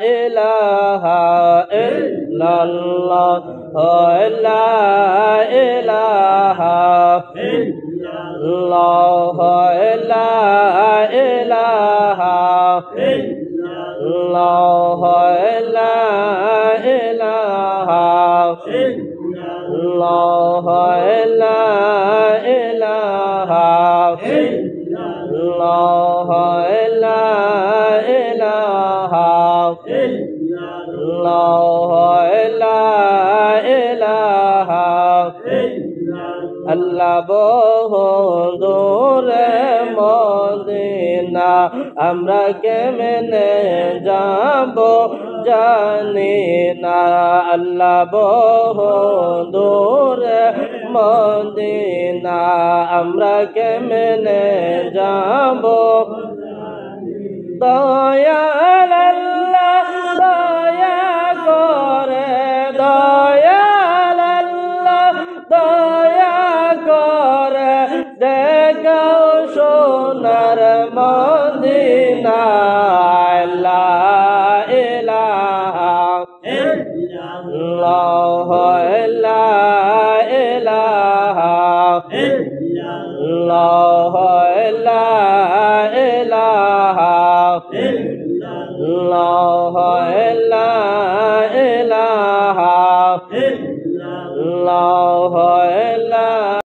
ইলাহা ইল্লাল্লাহ লা ইলাহা ইল্লাল্লাহ লা ইলাহা ইল্লাল্লাহ লা ইলাহা ইল্লাল্লাহ লা ইলাহা ইল্লাল্লাহ লা ইলাহা ইল্লাল্লাহ লা ইলাহা আল্লাহ বহুদূরে মদিনা আমরা কেমনে যাব জানি না আল্লাহ বহুদূরে মদিনা আমরা কেমনে যাব দয়াল আল্লাহ দয়া করে দয়াল আল্লাহ দয়া করে দেখাও সোনার মদিনা লা ইলাহা ইল্লাল্লাহ লা ইলাহা ইল্লাল্লাহ লা ইলাহা ইল্লাল্লাহ লা